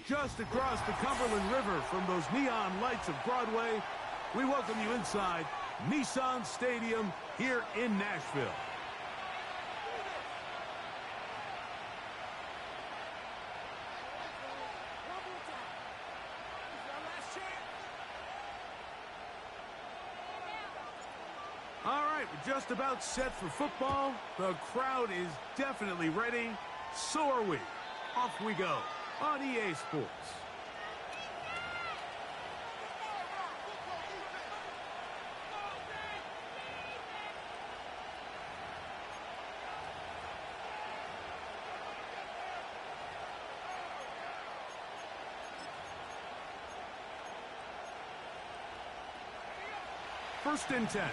Just across the Cumberland River from those neon lights of Broadway, we welcome you inside Nissan Stadium here in Nashville. All right, we're just about set for football. The crowd is definitely ready. So are we. Off we go on EA Sports. First and 10.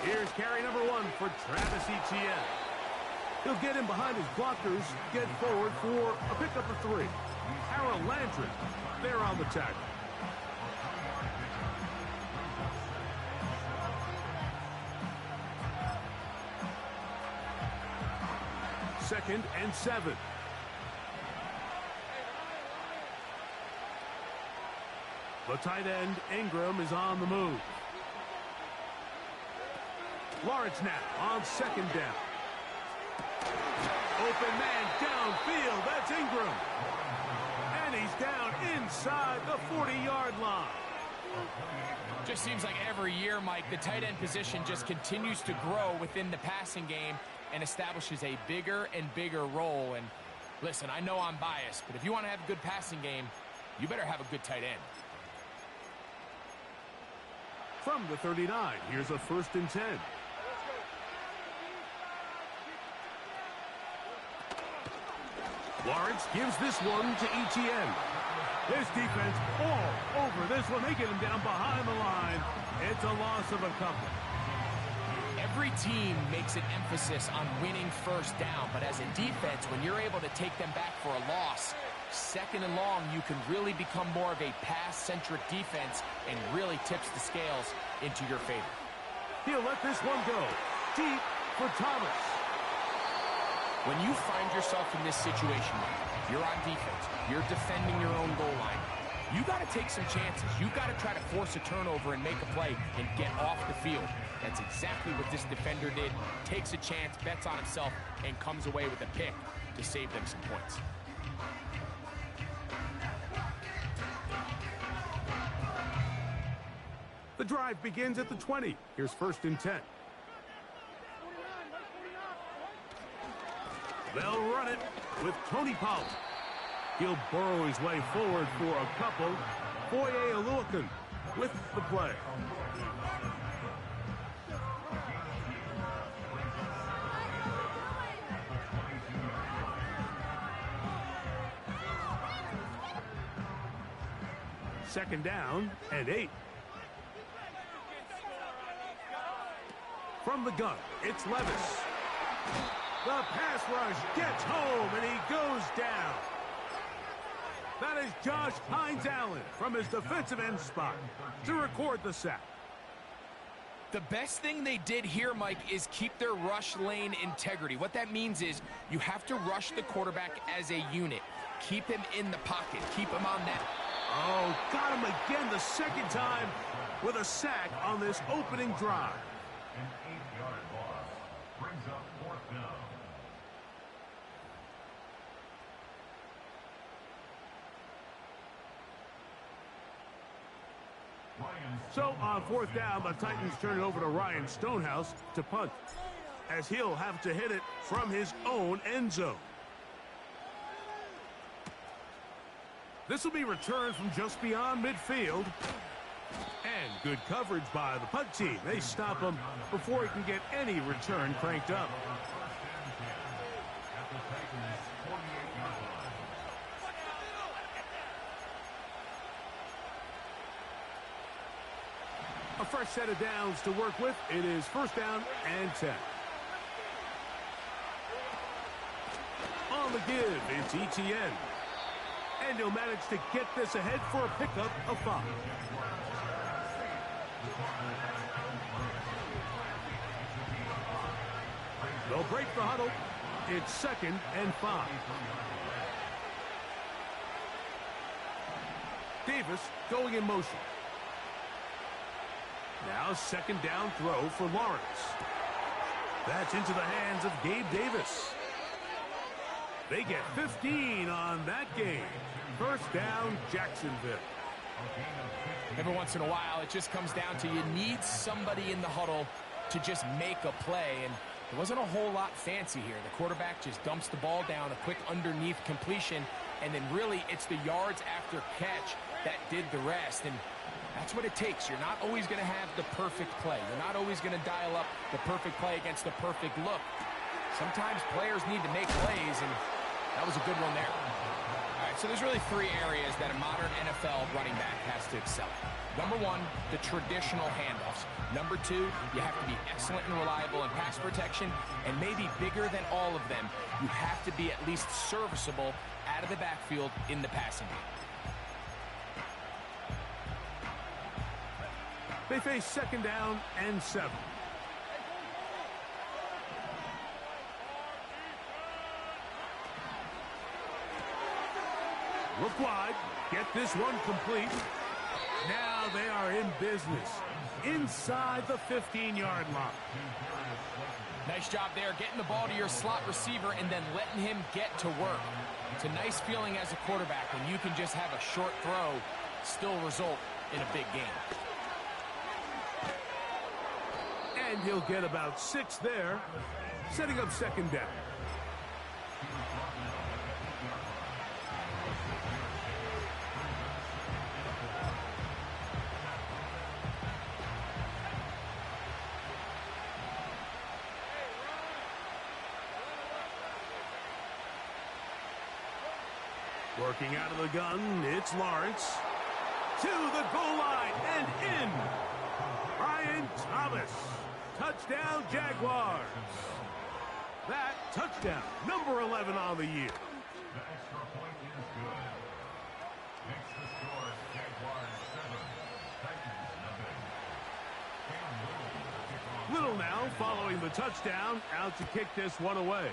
Here's carry number 1 for Travis Etienne. He'll get in behind his blockers, get forward for a pickup of 3. Harold Landry there on the tackle. Second and 7. The tight end, Ingram, is on the move. Lawrence now on second down. Open man downfield. That's Ingram. And he's down inside the 40-yard line. Just seems like every year, Mike, the tight end position just continues to grow within the passing game and establishes a bigger and bigger role. And listen, I know I'm biased, but if you want to have a good passing game, you better have a good tight end. From the 39, here's a first and 10. Lawrence gives this one to Etienne. This defense all over this one. They get him down behind the line. It's a loss of a couple. Every team makes an emphasis on winning first down, but as a defense, when you're able to take them back for a loss, second and long, you can really become more of a pass-centric defense and really tips the scales into your favor. He'll let this one go deep for Thomas. When you find yourself in this situation, you're on defense, you're defending your own goal line, you got to take some chances. You got to try to force a turnover and make a play and get off the field. That's exactly what this defender did. Takes a chance, bets on himself, and comes away with a pick to save them some points. The drive begins at the 20. Here's first and 10. They'll run it with Tony Pollard. He'll burrow his way forward for a couple. Foye Oluokun with the play. Second down and 8. From the gun, it's Levis. The pass rush gets home, and he goes down. That is Josh Hines-Allen from his defensive end spot to record the sack. The best thing they did here, Mike, is keep their rush lane integrity. What that means is you have to rush the quarterback as a unit. Keep him in the pocket. Keep him on that. Oh, got him again the second time with a sack on this opening drive. An 8-yard loss brings up fourth down. So on fourth down, the Titans turn it over to Ryan Stonehouse to punt, as he'll have to hit it from his own end zone. This will be returned from just beyond midfield. And good coverage by the punt team. They stop him before he can get any return cranked up. A fresh set of downs to work with. It is first down and 10. On the give, it's Etienne. And he'll manage to get this ahead for a pickup of 5. They'll break the huddle. It's 2nd and 5. Davis going in motion. Now 2nd down throw for Lawrence. That's into the hands of Gabe Davis. They get 15 on that game. 1st down, Jacksonville. Every once in a while, it just comes down to you need somebody in the huddle to just make a play, and there wasn't a whole lot fancy here. The quarterback just dumps the ball down, a quick underneath completion, and then really it's the yards after catch that did the rest, and that's what it takes. You're not always going to have the perfect play. You're not always going to dial up the perfect play against the perfect look. Sometimes players need to make plays, and that was a good one there. All right, so there's really 3 areas that a modern NFL running back has to excel at. Number 1, the traditional handoffs. Number 2, you have to be excellent and reliable in pass protection, and maybe bigger than all of them, you have to be at least serviceable out of the backfield in the passing game. They face 2nd down and 7. Look wide. Get this one complete. Now they are in business. Inside the 15-yard line. Nice job there, getting the ball to your slot receiver and then letting him get to work. It's a nice feeling as a quarterback when you can just have a short throw still result in a big game. And he'll get about 6 there, setting up 2nd down. Working out of the gun, it's Lawrence. To the goal line and in. Brian Thomas. Touchdown, Jaguars. That touchdown, number 11 on the year. The extra point is good. Next to score, Jaguars 7, Titans nothing. Little now following the touchdown, out to kick this one away.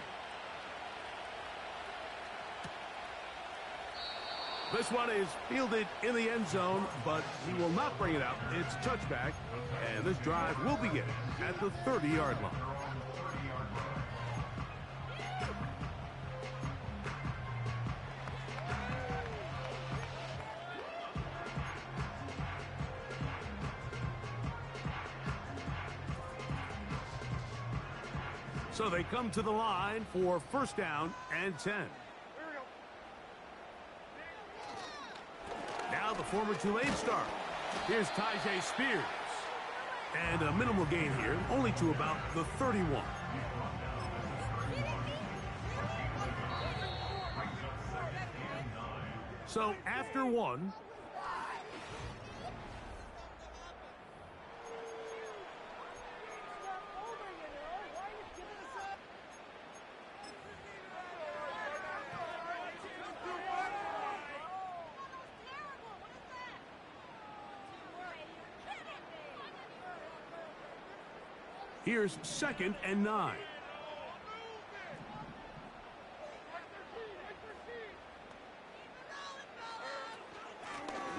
This one is fielded in the end zone, but he will not bring it out. It's touchback, and this drive will begin at the 30-yard line. So they come to the line for 1st down and 10. Now the former Tulane star. Here's Tyjae Spears. And a minimal gain here, only to about the 31. So after 1, here's 2nd and 9.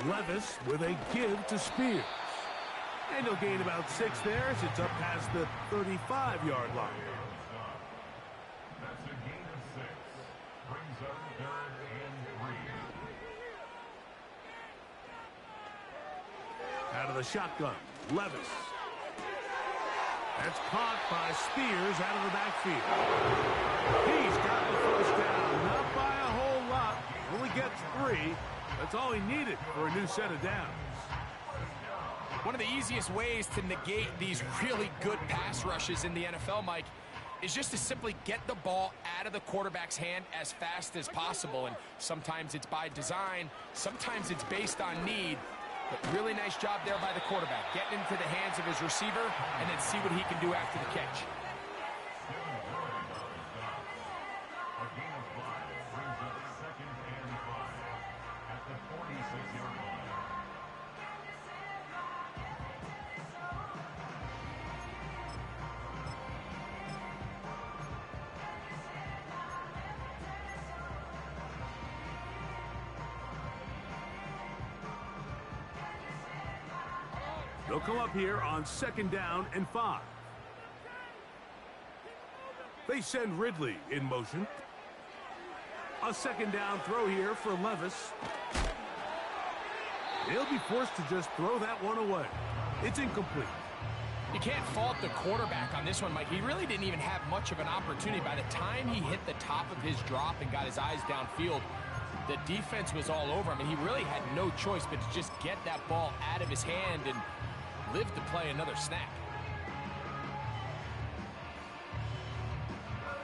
Levis with a give to Spears. And he'll gain about 6 there as it's up past the 35-yard line. That's a gain of 6. Brings up 3rd and 3. Out of the shotgun, Levis. That's caught by Spears out of the backfield. He's got the 1st down, not by a whole lot. Only gets 3. That's all he needed for a new set of downs. One of the easiest ways to negate these really good pass rushes in the NFL, Mike, is just to simply get the ball out of the quarterback's hand as fast as possible. And sometimes it's by design, sometimes it's based on need. But really nice job there by the quarterback, getting into the hands of his receiver and then see what he can do after the catch. A gain of 5 brings up 2nd and 5 at the 46-yard line. They'll come up here on 2nd down and 5. They send Ridley in motion. A 2nd down throw here for Levis. He'll be forced to just throw that one away. It's incomplete. You can't fault the quarterback on this one, Mike. He really didn't even have much of an opportunity. By the time he hit the top of his drop and got his eyes downfield, the defense was all over him, and he really had no choice but to just get that ball out of his hand and live to play another snap.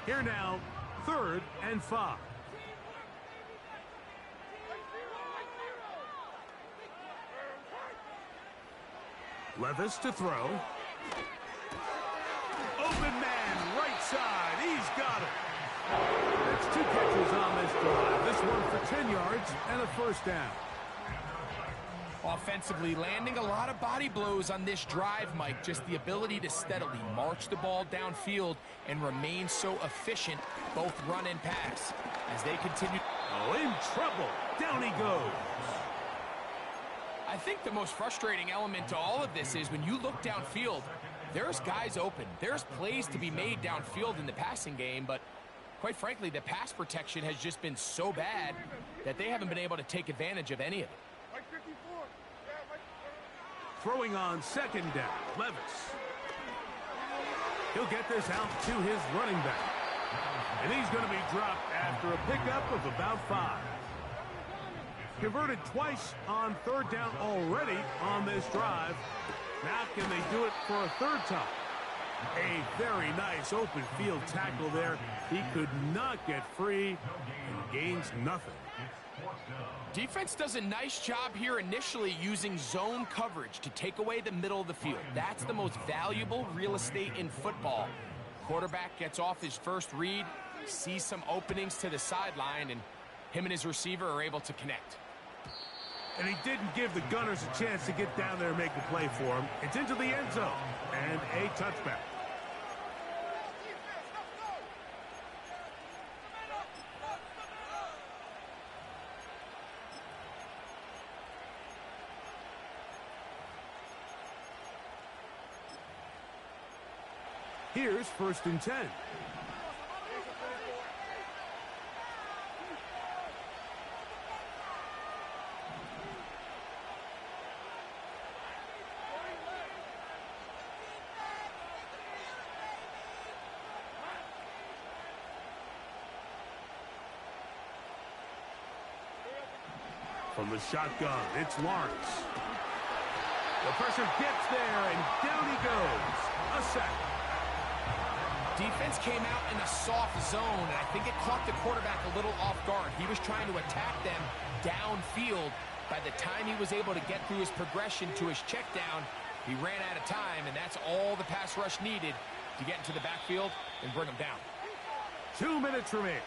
Here now, 3rd and 5. Levis to throw. Open man, right side. He's got it. That's 2 catches on this drive. This one for 10 yards and a 1st down. Offensively, landing a lot of body blows on this drive, Mike. Just the ability to steadily march the ball downfield and remain so efficient, both run and pass, as they continue. Oh, in trouble. Down he goes. I think the most frustrating element to all of this is when you look downfield, there's guys open. There's plays to be made downfield in the passing game, but quite frankly, the pass protection has just been so bad that they haven't been able to take advantage of any of it. Throwing on 2nd down, Levis. He'll get this out to his running back. And he's going to be dropped after a pickup of about 5. Converted twice on 3rd down already on this drive. Now can they do it for a 3rd time? A very nice open field tackle there. He could not get free and gains nothing. Defense does a nice job here initially using zone coverage to take away the middle of the field. That's the most valuable real estate in football. Quarterback gets off his first read, sees some openings to the sideline, and him and his receiver are able to connect. And he didn't give the Gunners a chance to get down there and make a play for him. It's into the end zone and a touchback. Here's 1st and 10. From the shotgun, it's Lawrence. The pressure gets there, and down he goes. A sack. Defense came out in a soft zone, and I think it caught the quarterback a little off guard. He was trying to attack them downfield. By the time he was able to get through his progression to his check down, he ran out of time, and that's all the pass rush needed to get into the backfield and bring him down. 2 minutes remaining.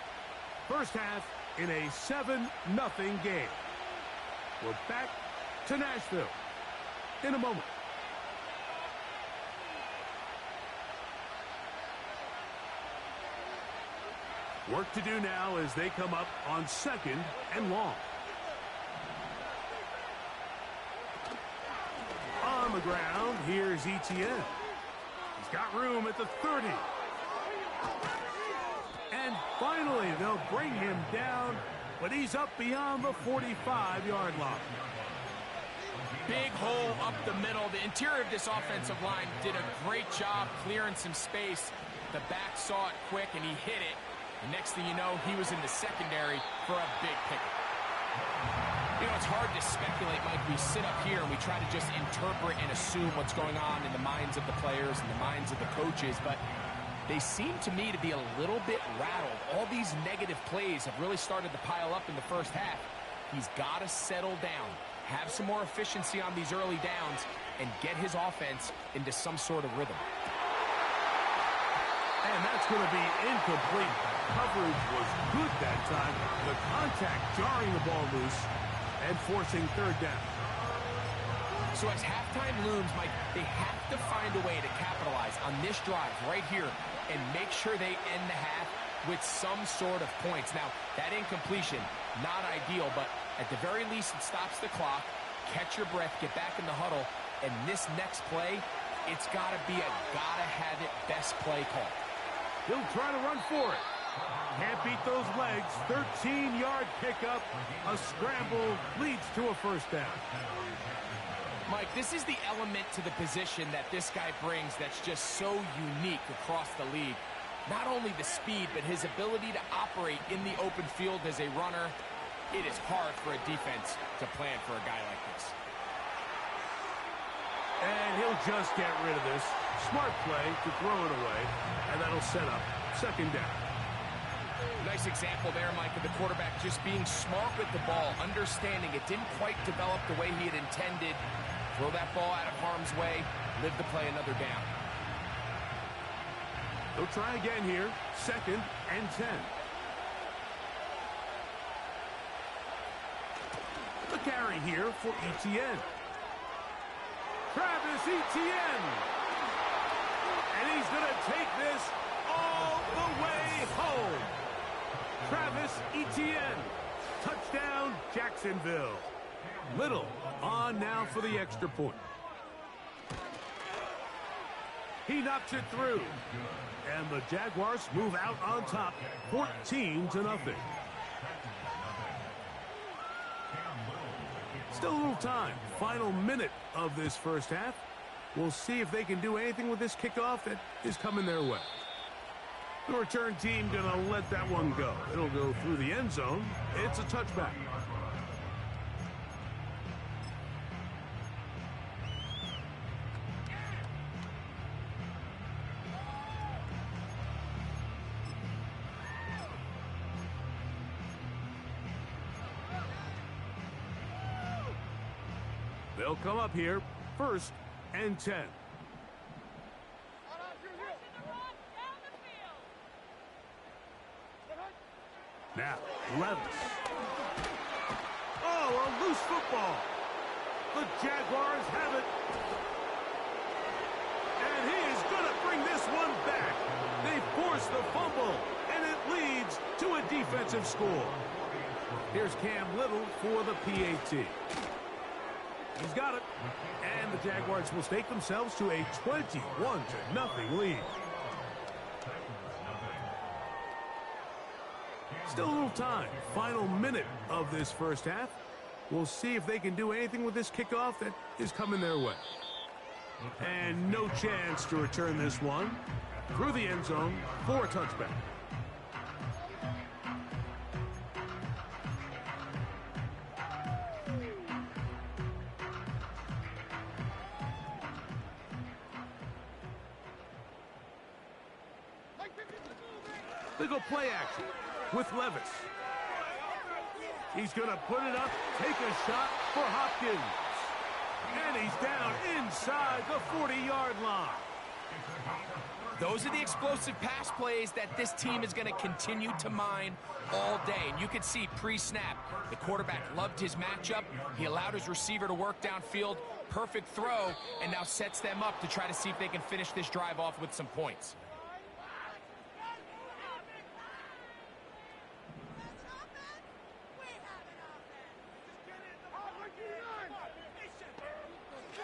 First half in a 7-0 game. We're back to Nashville in a moment. Work to do now as they come up on 2nd and long. On the ground, here's Etienne. He's got room at the 30. And finally, they'll bring him down, but he's up beyond the 45-yard line. Big hole up the middle. The interior of this offensive line did a great job clearing some space. The back saw it quick, and he hit it. And next thing you know, he was in the secondary for a big pickup. You know, it's hard to speculate, Mike. We sit up here and we try to just interpret and assume what's going on in the minds of the players and the minds of the coaches, but they seem to me to be a little bit rattled. All these negative plays have really started to pile up in the first half. He's got to settle down, have some more efficiency on these early downs, and get his offense into some sort of rhythm. And that's going to be incomplete. Coverage was good that time. The contact jarring the ball loose and forcing 3rd down. So as halftime looms, Mike, they have to find a way to capitalize on this drive right here and make sure they end the half with some sort of points. Now, that incompletion, not ideal, but at the very least, it stops the clock. Catch your breath, get back in the huddle, And this next play, it's got to be a gotta-have-it best play call. He'll try to run for it. Can't beat those legs. 13-yard pickup. A scramble leads to a first down. Mike, this is the element to the position that this guy brings that's just so unique across the league. Not only the speed, but his ability to operate in the open field as a runner. It is hard for a defense to plan for a guy like this. And he'll just get rid of this. Smart play to throw it away, and that'll set up second down. Nice example there, Mike, of the quarterback just being smart with the ball, understanding it didn't quite develop the way he had intended. Throw that ball out of harm's way, live to play another down. They'll try again here. Second and 10. The carry here for Etienne. Travis Etienne. And he's going to take this all the way home. Travis Etienne. Touchdown, Jacksonville. Little on now for the extra point. He knocks it through. And the Jaguars move out on top, 14-0. Still a little time. Final minute of this first half. We'll see if they can do anything with this kickoff that is coming their way. The return team going to let that one go. It'll go through the end zone. It's a touchback. They'll come up here, first and 10. Now, Levis. Oh, a loose football. The Jaguars have it. And he is going to bring this one back. They force the fumble, and it leads to a defensive score. Here's Cam Little for the PAT. He's got it. And the Jaguars will stake themselves to a 21-0 lead. Still a little time. Final minute of this first half. We'll see if they can do anything with this kickoff that is coming their way. And no chance to return this one. Through the end zone for a touchback. They go play action with Levis. He's going to put it up, take a shot for Hopkins. And he's down inside the 40-yard line. Those are the explosive pass plays that this team is going to continue to mine all day. And you can see pre-snap, the quarterback loved his matchup. He allowed his receiver to work downfield. Perfect throw, and now sets them up to try to see if they can finish this drive off with some points.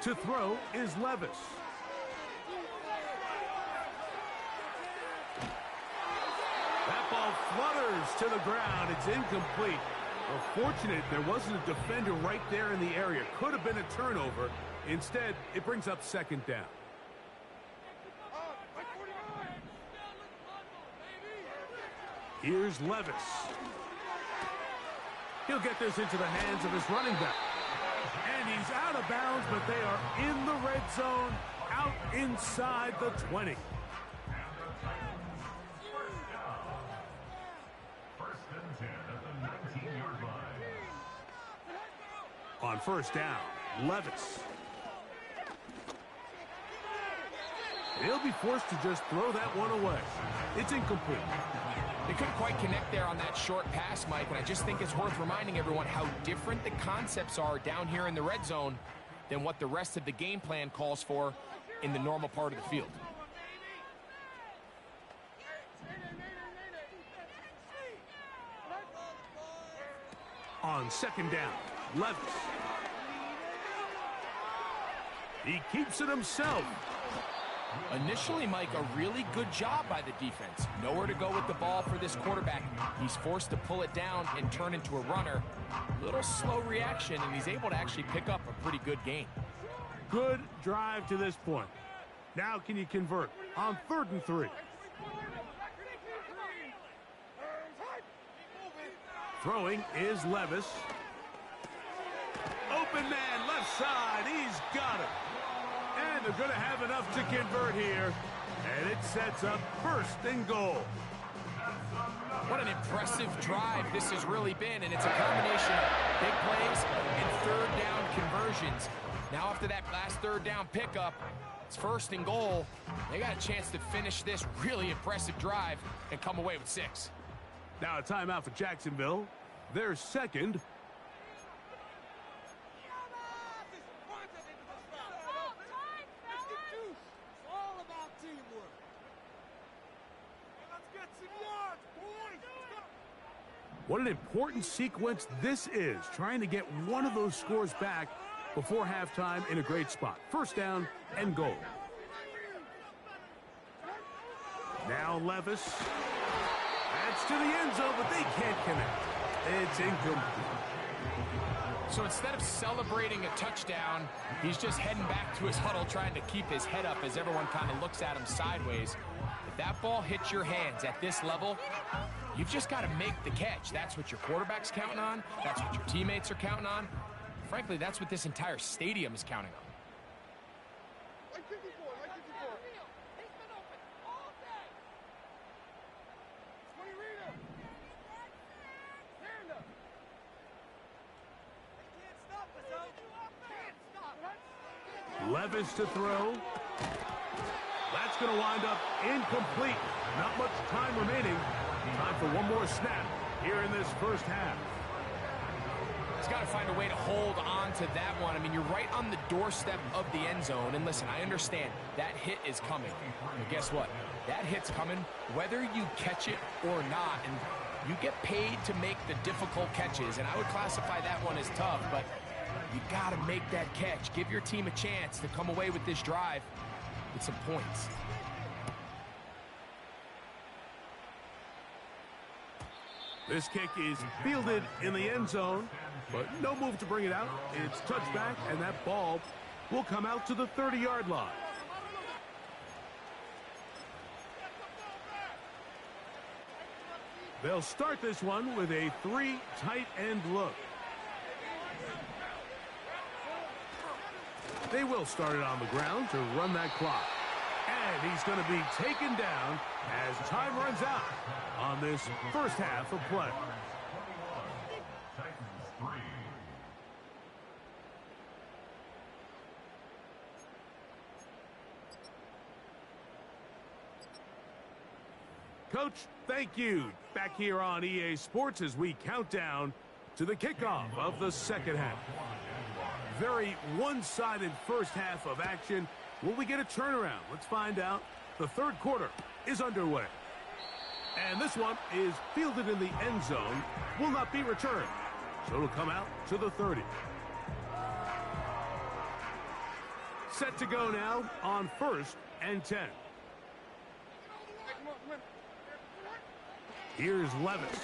To throw is Levis. That ball flutters to the ground. It's incomplete. Well, fortunate there wasn't a defender right there in the area. Could have been a turnover. Instead, it brings up second down. Here's Levis. He'll get this into the hands of his running back. And he's out of bounds, but they are in the red zone, out inside the 20. First and 10 at the 19-yard line. On first down, Levis. He'll be forced to just throw that one away. It's incomplete. They couldn't quite connect there on that short pass, Mike, and I just think it's worth reminding everyone how different the concepts are down here in the red zone than what the rest of the game plan calls for in the normal part of the field. On second down, Levis. He keeps it himself. Initially, Mike, a really good job by the defense. Nowhere to go with the ball for this quarterback. He's forced to pull it down and turn into a runner. Little slow reaction, and he's able to actually pick up a pretty good gain. Good drive to this point. Now can you convert on 3rd and 3? Throwing is Levis. Open man, left side. He's got it. And they're going to have enough to convert here. And it sets up 1st and goal. What an impressive drive this has really been, and it's a combination of big plays and 3rd down conversions. Now after that last 3rd down pickup, it's 1st and goal. They got a chance to finish this really impressive drive and come away with 6. Now a timeout for Jacksonville. Their 2nd. What an important sequence this is, trying to get one of those scores back before halftime in a great spot. 1st down and goal. Now Levis. That's to the end zone, but they can't connect. It's incomplete. So instead of celebrating a touchdown, he's just heading back to his huddle trying to keep his head up as everyone kind of looks at him sideways. If that ball hits your hands at this level, you've just got to make the catch. That's what your quarterback's counting on. That's what your teammates are counting on. Frankly, that's what this entire stadium is counting on. Levis to throw. That's going to wind up incomplete. Not much time remaining. Time for one more snap here in this 1st half. He's got to find a way to hold on to that one. I mean, you're right on the doorstep of the end zone. And listen, I understand that hit is coming. But guess what? That hit's coming whether you catch it or not. And you get paid to make the difficult catches. And I would classify that one as tough, but you got to make that catch. Give your team a chance to come away with this drive with some points. This kick is fielded in the end zone, but no move to bring it out. It's touched back, and that ball will come out to the 30-yard line. They'll start this one with a 3 tight end look. They will start it on the ground to run that clock. And he's going to be taken down as time runs out on this 1st half of play. Coach, thank you. Back here on EA Sports as we count down to the kickoff of the 2nd half. Very one-sided 1st half of action. Will we get a turnaround? Let's find out. The 3rd quarter is underway. And this one is fielded in the end zone. Will not be returned. So it'll come out to the 30. Set to go now on 1st and 10. Here's Levis.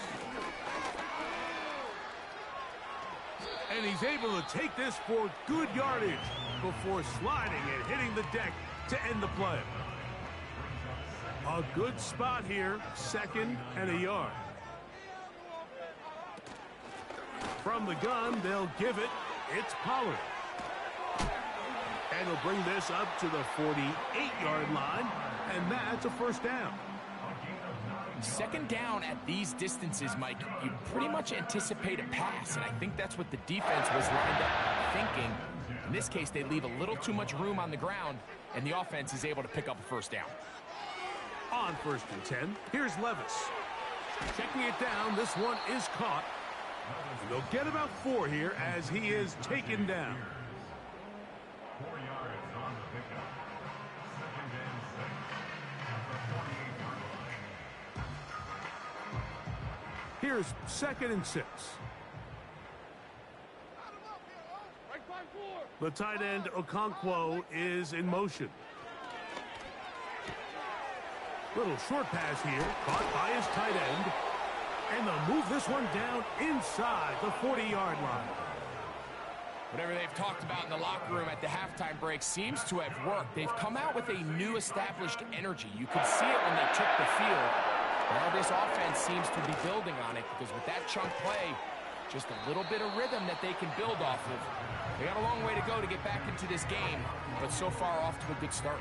And he's able to take this for good yardage before sliding and hitting the deck to end the play. A good spot here, 2nd and a yard. From the gun, they'll give it. It's Pollard. And he'll bring this up to the 48-yard line, and that's a 1st down. 2nd down at these distances, Mike, you pretty much anticipate a pass, and I think that's what the defense was lined up thinking. In this case, they leave a little too much room on the ground, and the offense is able to pick up a 1st down. On 1st and 10, here's Levis. Checking it down, this one is caught. They'll get about 4 here as he is taken down. 4 yards on the pickup. 2nd and 6 at the 48-yard line. Here's 2nd and 6. Right by 4. The tight end, Okonkwo, is in motion. Little short pass here, caught by his tight end. And they'll move this one down inside the 40-yard line. Whatever they've talked about in the locker room at the halftime break seems to have worked. They've come out with a new established energy. You could see it when they took the field. Now this offense seems to be building on it because with that chunk play, just a little bit of rhythm that they can build off of. They got a long way to go to get back into this game, but so far off to a good start.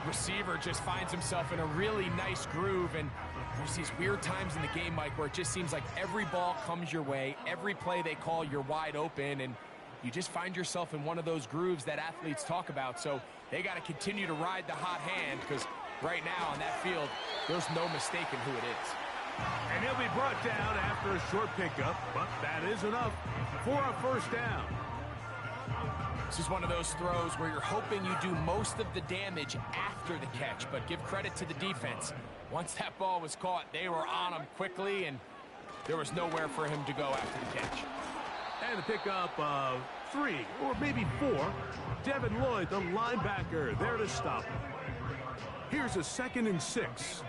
Receiver just finds himself in a really nice groove, and there's these weird times in the game, Mike, where it just seems like every ball comes your way, every play they call, you're wide open, and you just find yourself in one of those grooves that athletes talk about. So they got to continue to ride the hot hand because right now on that field, there's no mistaking who it is. And he'll be brought down after a short pickup, but that is enough for a first down. This is one of those throws where you're hoping you do most of the damage after the catch, but give credit to the defense. Once that ball was caught, they were on him quickly, and there was nowhere for him to go after the catch. And a pickup of 3 or maybe 4. Devin Lloyd, the linebacker, there to stop him. Here's a 2nd and 6. It's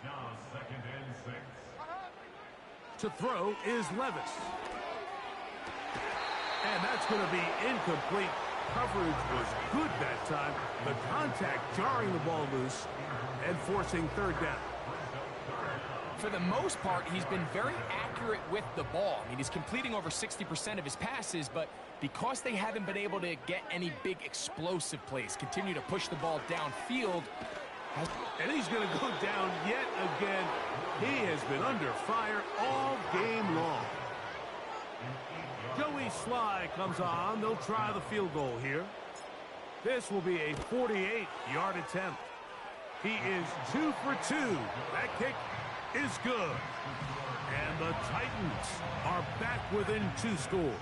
now 2nd and 6. To throw is Levis. And that's going to be incomplete. Coverage was good that time. The contact jarring the ball loose and forcing 3rd down. For the most part, he's been very accurate with the ball. I mean, he's completing over 60% of his passes, but because they haven't been able to get any big explosive plays, continue to push the ball downfield. And he's going to go down yet again. He has been under fire all game long. Joey Sly comes on. They'll try the field goal here. This will be a 48-yard attempt. He is 2 for 2. That kick is good. And the Titans are back within 2 scores.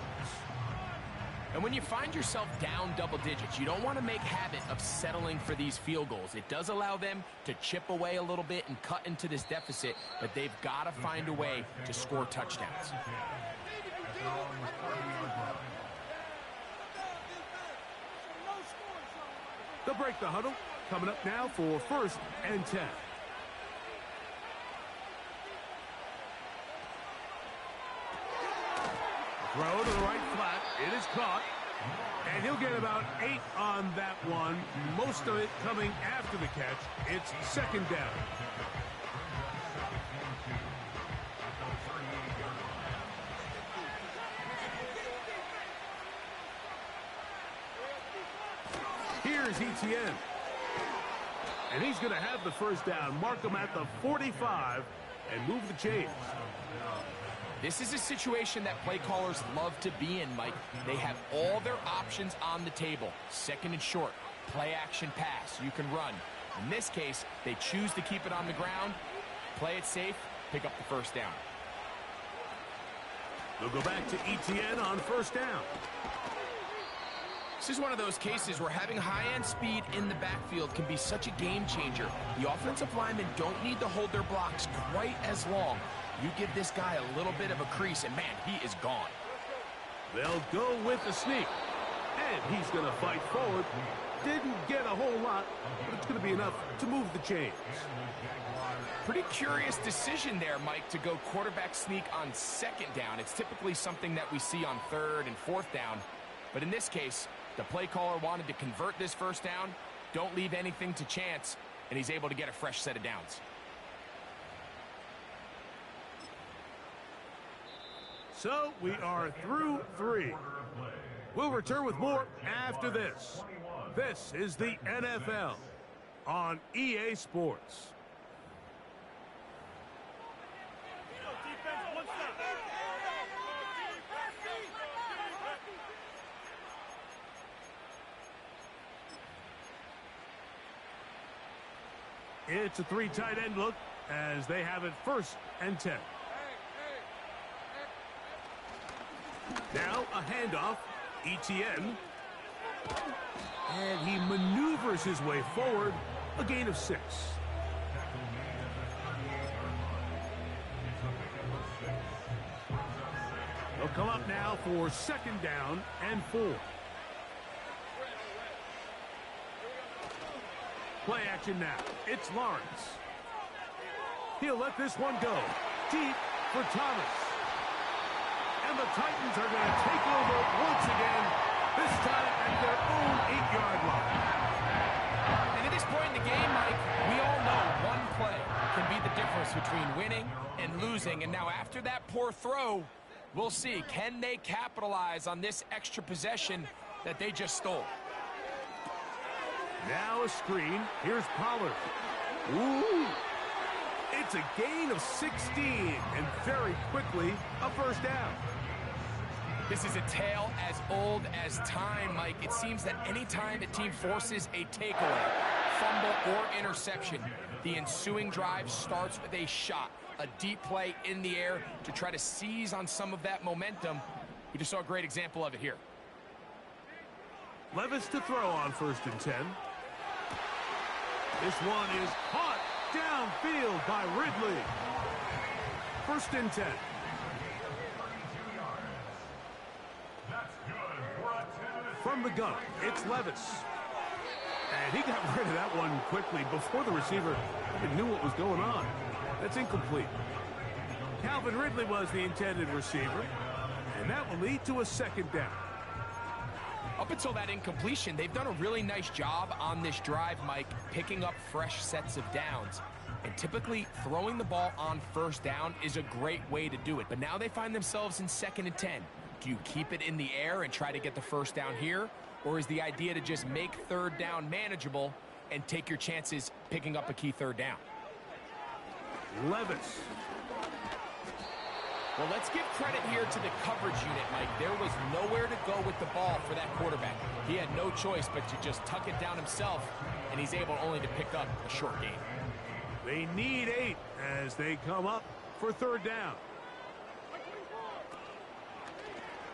And when you find yourself down double digits, you don't want to make habit of settling for these field goals. It does allow them to chip away a little bit and cut into this deficit, but they've got to find a way to score touchdowns. They'll break the huddle. Coming up now for 1st and 10. Throw to the right flat. It is caught. And he'll get about 8 on that one. Most of it coming after the catch. It's 2nd down. Here's Etienne. And he's going to have the first down. Mark him at the 45 and move the chains. This is a situation that play callers love to be in, Mike. They have all their options on the table. 2nd and short, play action pass, you can run. In this case, they choose to keep it on the ground, play it safe, pick up the first down. They'll go back to Etienne on 1st down. This is one of those cases where having high-end speed in the backfield can be such a game changer. The offensive linemen don't need to hold their blocks quite as long. You give this guy a little bit of a crease, and man, he is gone. They'll go with the sneak. And he's going to fight forward. Didn't get a whole lot, but it's going to be enough to move the chains. Pretty curious decision there, Mike, to go quarterback sneak on 2nd down. It's typically something that we see on 3rd and 4th down. But in this case, the play caller wanted to convert this first down, don't leave anything to chance, and he's able to get a fresh set of downs. So we are through 3. We'll return with more after this. This is the NFL on EA Sports. It's a 3 tight end look as they have it 1st and 10. Now a handoff. Etienne. And he maneuvers his way forward. A gain of 6. They'll come up now for 2nd down and 4. Play action now. It's Lawrence. He'll let this one go. Deep for Thomas. And the Titans are going to take over once again, this time at their own 8-yard line. And at this point in the game, Mike, we all know one play can be the difference between winning and losing. And now after that poor throw, we'll see, can they capitalize on this extra possession that they just stole? Now a screen. Here's Pollard. Ooh. It's a gain of 16, and very quickly, a first down. This is a tale as old as time, Mike. It seems that any time the team forces a takeaway, fumble, or interception, the ensuing drive starts with a shot, a deep play in the air to try to seize on some of that momentum. We just saw a great example of it here. Levis to throw on 1st and 10. This one is caught downfield by Ridley. 1st and 10. From the gun, it's Levis. And he got rid of that one quickly before the receiver even knew what was going on. That's incomplete. Calvin Ridley was the intended receiver, and that will lead to a 2nd down. Up until that incompletion, they've done a really nice job on this drive, Mike, picking up fresh sets of downs. And typically, throwing the ball on 1st down is a great way to do it. But now they find themselves in 2nd and 10. Do you keep it in the air and try to get the 1st down here? Or is the idea to just make 3rd down manageable and take your chances picking up a key 3rd down? Levis. Well, let's give credit here to the coverage unit, Mike. There was nowhere to go with the ball for that quarterback. He had no choice but to just tuck it down himself, and he's able only to pick up a short gain. They need 8 as they come up for 3rd down.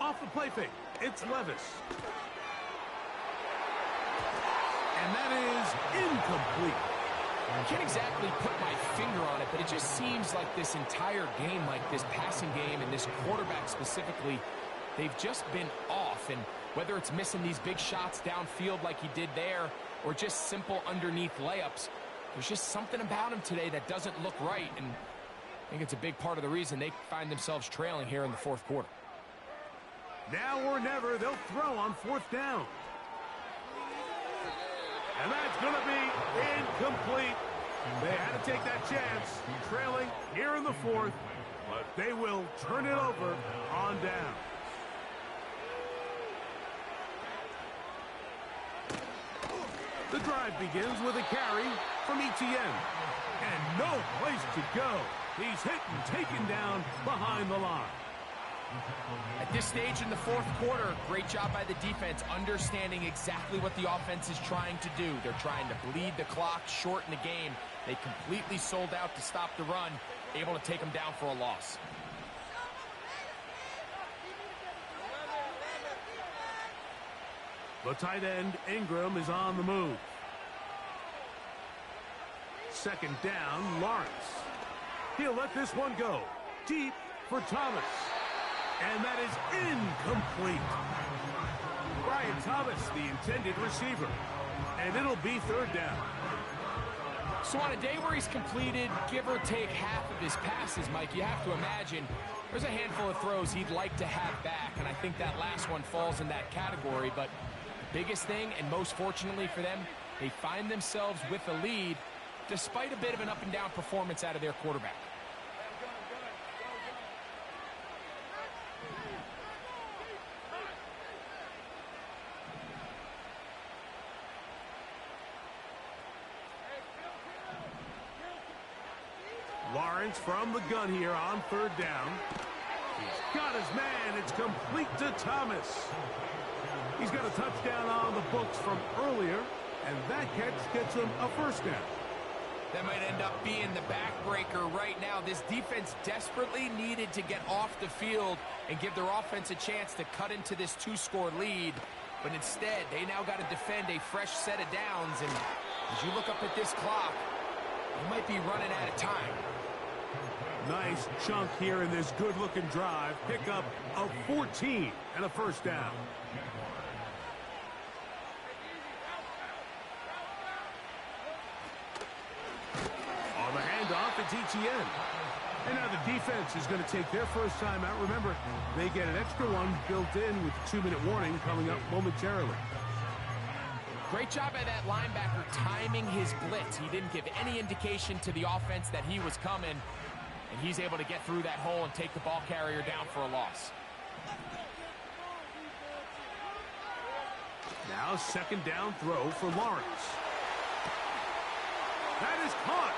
Off the play fake, it's Levis. And that is incomplete. I can't exactly put my finger on it, but it just seems like this entire game, like this passing game and this quarterback specifically, they've just been off. And whether it's missing these big shots downfield like he did there or just simple underneath layups, there's just something about him today that doesn't look right. And I think it's a big part of the reason they find themselves trailing here in the 4th quarter. Now or never, they'll throw on 4th down. And that's going to be incomplete. They had to take that chance, trailing here in the 4th, but they will turn it over on down. The drive begins with a carry from Etienne. And no place to go. He's hit and taken down behind the line. At this stage in the 4th quarter, great job by the defense, understanding exactly what the offense is trying to do. They're trying to bleed the clock, shorten the game. They completely sold out to stop the run, able to take them down for a loss. The tight end, Ingram, is on the move. 2nd down, Lawrence. He'll let this one go. Deep for Thomas. And that is incomplete. Brian Thomas, the intended receiver. And it'll be 3rd down. So on a day where he's completed, give or take half of his passes, Mike, you have to imagine there's a handful of throws he'd like to have back. And I think that last one falls in that category. But the biggest thing, and most fortunately for them, they find themselves with a lead despite a bit of an up-and-down performance out of their quarterback. Lawrence from the gun here on 3rd down. He's got his man. It's complete to Thomas. He's got a touchdown on the books from earlier, and that catch gets him a 1st down. That might end up being the backbreaker right now. This defense desperately needed to get off the field and give their offense a chance to cut into this 2-score lead. But instead, they now got to defend a fresh set of downs. And as you look up at this clock, they might be running out of time. Nice chunk here in this good-looking drive. Pick up of 14 and a 1st down. it's ETN. And now the defense is going to take their first time out. Remember, they get an extra one built in with the 2-minute warning coming up momentarily. Great job by that linebacker timing his blitz. He didn't give any indication to the offense that he was coming, and he's able to get through that hole and take the ball carrier down for a loss. Now second down throw for Lawrence. That is caught.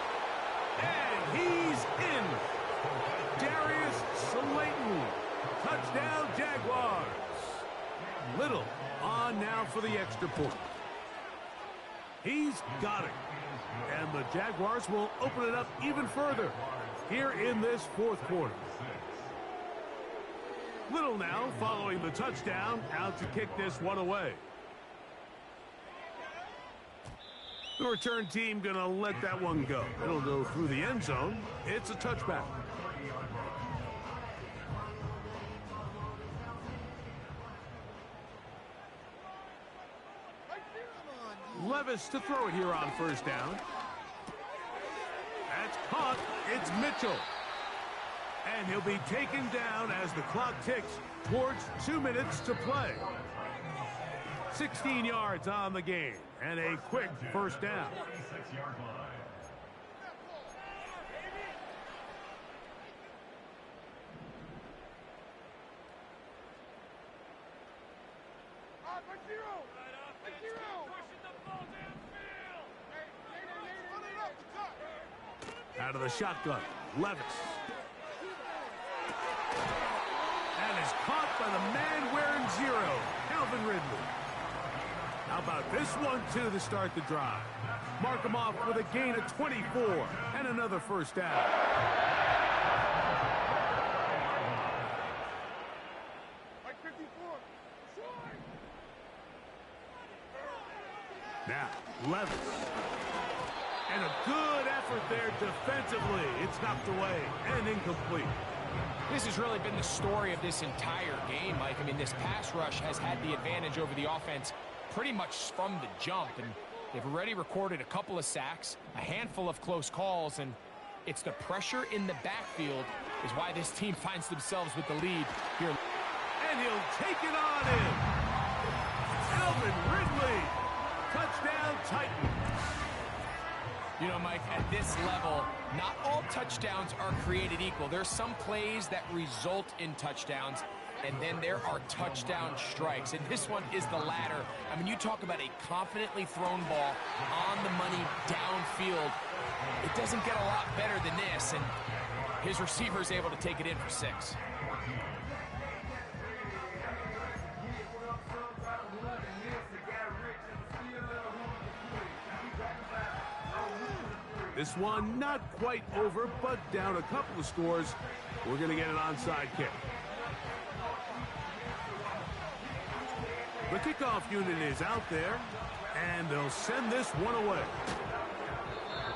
And he's in. Darius Slayton. Touchdown, Jaguars. Little on now for the extra point. He's got it. And the Jaguars will open it up even further here in this fourth quarter. Little now following the touchdown, out to kick this one away. The return team going to let that one go. It'll go through the end zone. It's a touchback. Levis to throw it here on first down. That's caught. It's Mitchell. And he'll be taken down as the clock ticks towards 2 minutes to play. 16 yards on the game and a quick first down. 46-yard line. Out of the shotgun, Levis. And is caught by the man wearing 0, Calvin Ridley. How about this one, too, to start the drive? Mark him off with a gain of 24 and another first down. Now, Levis. And a good effort there defensively. It's knocked away and incomplete. This has really been the story of this entire game, Mike. I mean, this pass rush has had the advantage over the offense pretty much from the jump, and they've already recorded a couple of sacks, a handful of close calls, and it's the pressure in the backfield is why this team finds themselves with the lead here. And he'll take it on in. Calvin Ridley. Touchdown, Titans. You know, Mike, at this level, not all touchdowns are created equal. There's some plays that result in touchdowns, and then there are touchdown strikes. And this one is the latter. I mean, you talk about a confidently thrown ball on the money downfield. It doesn't get a lot better than this, and his receiver is able to take it in for 6. This one not quite over, but down a couple of scores. We're going to get an onside kick. The kickoff unit is out there, and they'll send this one away.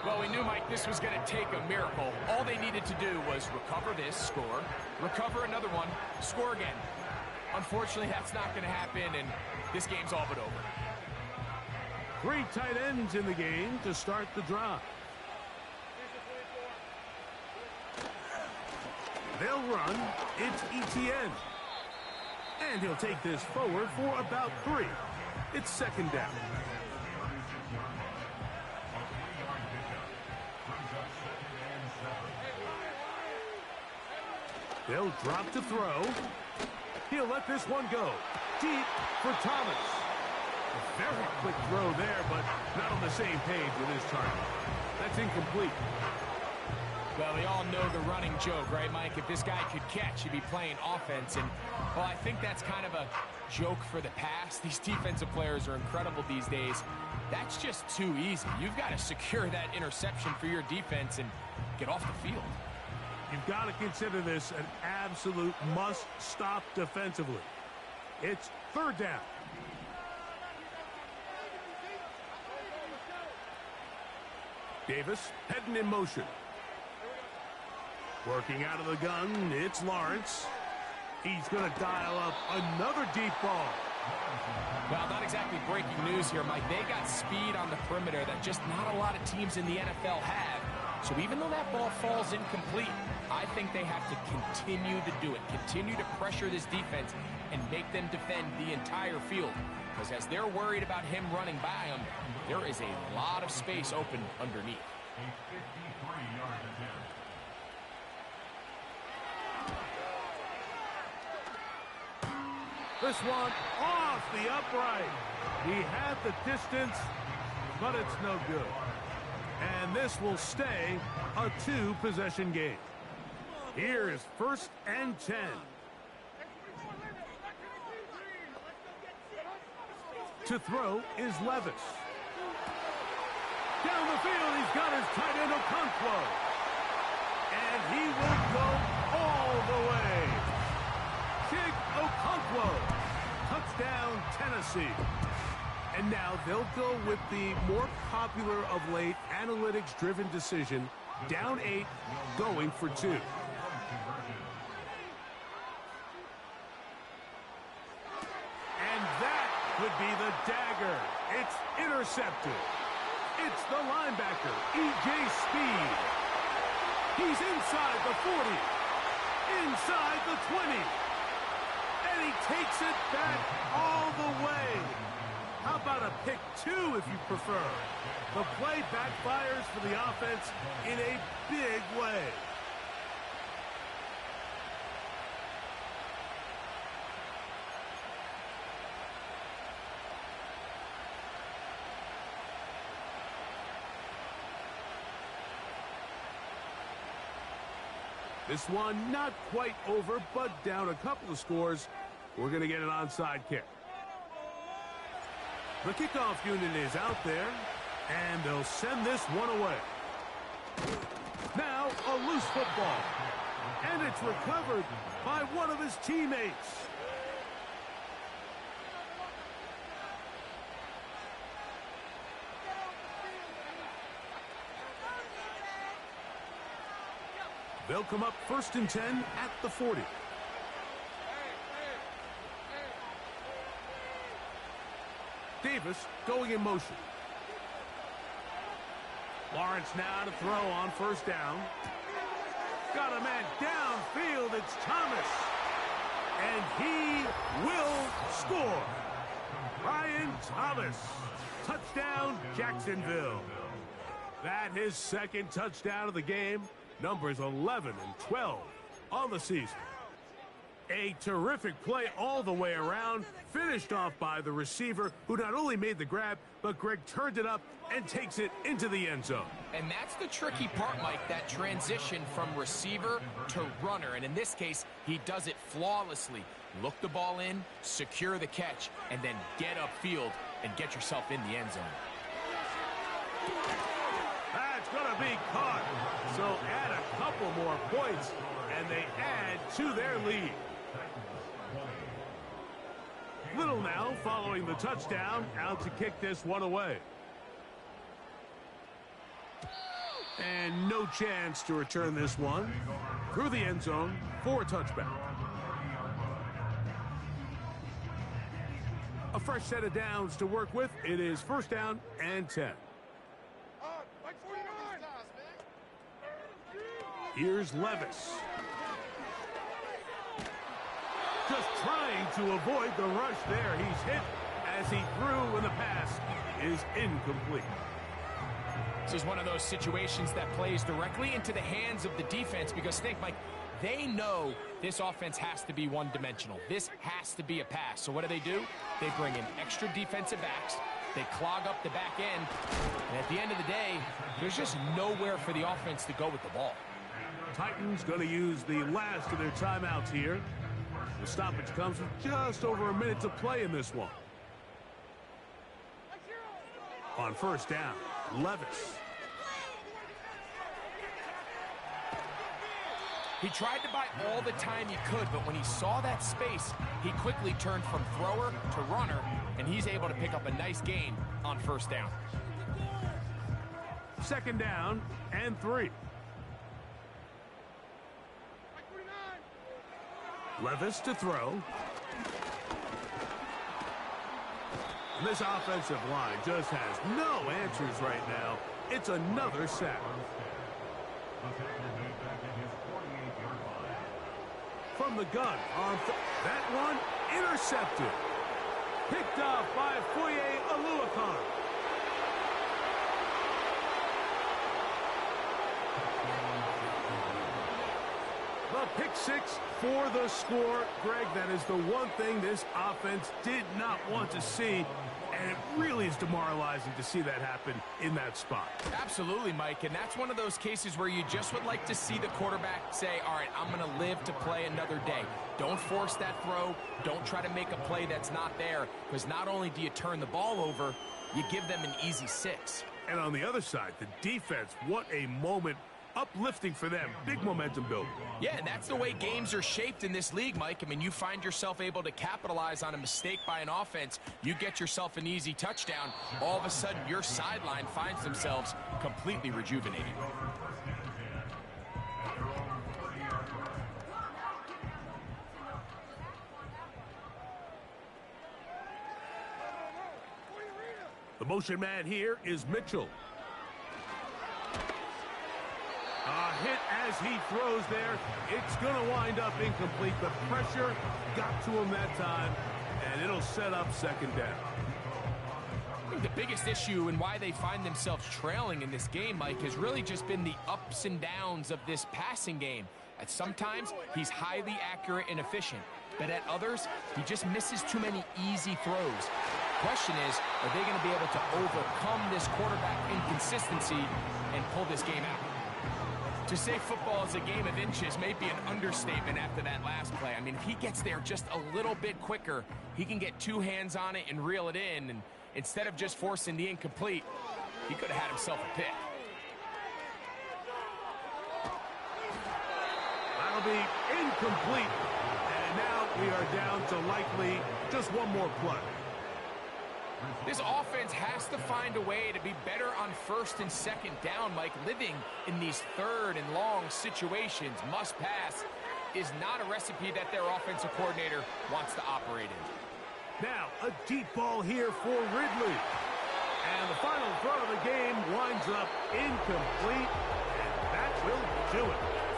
Well, we knew, Mike, this was going to take a miracle. All they needed to do was recover this, score, recover another one, score again. Unfortunately, that's not going to happen, and this game's all but over. 3 tight ends in the game to start the drive. They'll run. It's ETN. And he'll take this forward for about 3. It's second down. They'll drop to throw. He'll let this one go. Deep for Thomas. A very quick throw there, but not on the same page with his target. That's incomplete. Well, we all know the running joke, right, Mike? If this guy could catch, he'd be playing offense. And, well, I think that's kind of a joke for the past. These defensive players are incredible these days. That's just too easy. You've got to secure that interception for your defense and get off the field. You've got to consider this an absolute must-stop defensively. It's third down. Davis heading in motion. Working out of the gun, it's Lawrence. He's going to dial up another deep ball. Well, not exactly breaking news here, Mike. They got speed on the perimeter that just not a lot of teams in the NFL have. So even though that ball falls incomplete, I think they have to continue to do it. Continue to pressure this defense and make them defend the entire field. Because as they're worried about him running by them, there is a lot of space open underneath. A 53-yard attempt. This one off the upright. He had the distance, but it's no good. And this will stay a two-possession game. Here is 1st and 10. To throw is Levis. Down the field, he's got his tight end Okonkwo. And he will go all the way. Big Okonkwo. Touchdown, Tennessee. And now they'll go with the more popular of late analytics-driven decision. Down 8, going for 2. And that would be the dagger. It's intercepted. It's the linebacker, E.J. Speed. He's inside the 40. Inside the 20. And he takes it back all the way. How about a pick 2 if you prefer? The play backfires for the offense in a big way. This one not quite over, but down a couple of scores. We're going to get an onside kick. The kickoff unit is out there, and they'll send this one away. Now a loose football, and it's recovered by one of his teammates. They'll come up 1st and 10 at the 40. Davis going in motion. Lawrence now to throw on 1st down. Got a man downfield. It's Thomas. And he will score. Brian Thomas. Touchdown, Jacksonville. That his 2nd touchdown of the game. Numbers 11 and 12 on the season. A terrific play all the way around, finished off by the receiver, who not only made the grab, but Greg turned it up and takes it into the end zone. And that's the tricky part, Mike, that transition from receiver to runner. And in this case, he does it flawlessly. Look the ball in, secure the catch, and then get upfield and get yourself in the end zone. That's going to be caught. So add a couple more points, and they add to their lead. Little now following the touchdown, out to kick this one away. And no chance to return this one through the end zone for a touchback. A fresh set of downs to work with. It is 1st down and 10. Here's Levis. Just trying to avoid the rush there. He's hit as he threw when the pass is incomplete. This is one of those situations that plays directly into the hands of the defense because think, Mike, they know this offense has to be one-dimensional. This has to be a pass. So what do? They bring in extra defensive backs. They clog up the back end. And at the end of the day, there's just nowhere for the offense to go with the ball. Titans going to use the last of their timeouts here. The stoppage comes with just over a minute to play in this one. On 1st down, Levis. He tried to buy all the time he could, but when he saw that space, he quickly turned from thrower to runner, and he's able to pick up a nice gain on 1st down. 2nd down and 3. Levis to throw. And this offensive line just has no answers right now. It's another sack. From the gun, that one intercepted. Picked off by Foye Oluokun. The pick six for the score. Greg, that is the one thing this offense did not want to see, and it really is demoralizing to see that happen in that spot. Absolutely, Mike, and that's one of those cases where you just would like to see the quarterback say, all right, I'm going to live to play another day. Don't force that throw. Don't try to make a play that's not there, because not only do you turn the ball over, you give them an easy 6. And on the other side, the defense, what a moment. Uplifting for them. Big momentum building. Yeah, and that's the way games are shaped in this league, Mike. I mean, you find yourself able to capitalize on a mistake by an offense. You get yourself an easy touchdown. All of a sudden, your sideline finds themselves completely rejuvenated. The motion man here is Mitchell. A hit as he throws there. It's going to wind up incomplete. The pressure got to him that time, and it'll set up second down. I think the biggest issue and why they find themselves trailing in this game, Mike, has really just been the ups and downs of this passing game. At sometimes, he's highly accurate and efficient, but at others, he just misses too many easy throws. The question is, are they going to be able to overcome this quarterback inconsistency and pull this game out? To say football is a game of inches may be an understatement after that last play. I mean, if he gets there just a little bit quicker, he can get 2 hands on it and reel it in. And instead of just forcing the incomplete, he could have had himself a pick. That'll be incomplete. And now we are down to likely just one more play. This offense has to find a way to be better on first and second down, Mike. Living in these third and long situations, must pass, is not a recipe that their offensive coordinator wants to operate in. Now, a deep ball here for Ridley. And the final throw of the game winds up incomplete, and that will do it.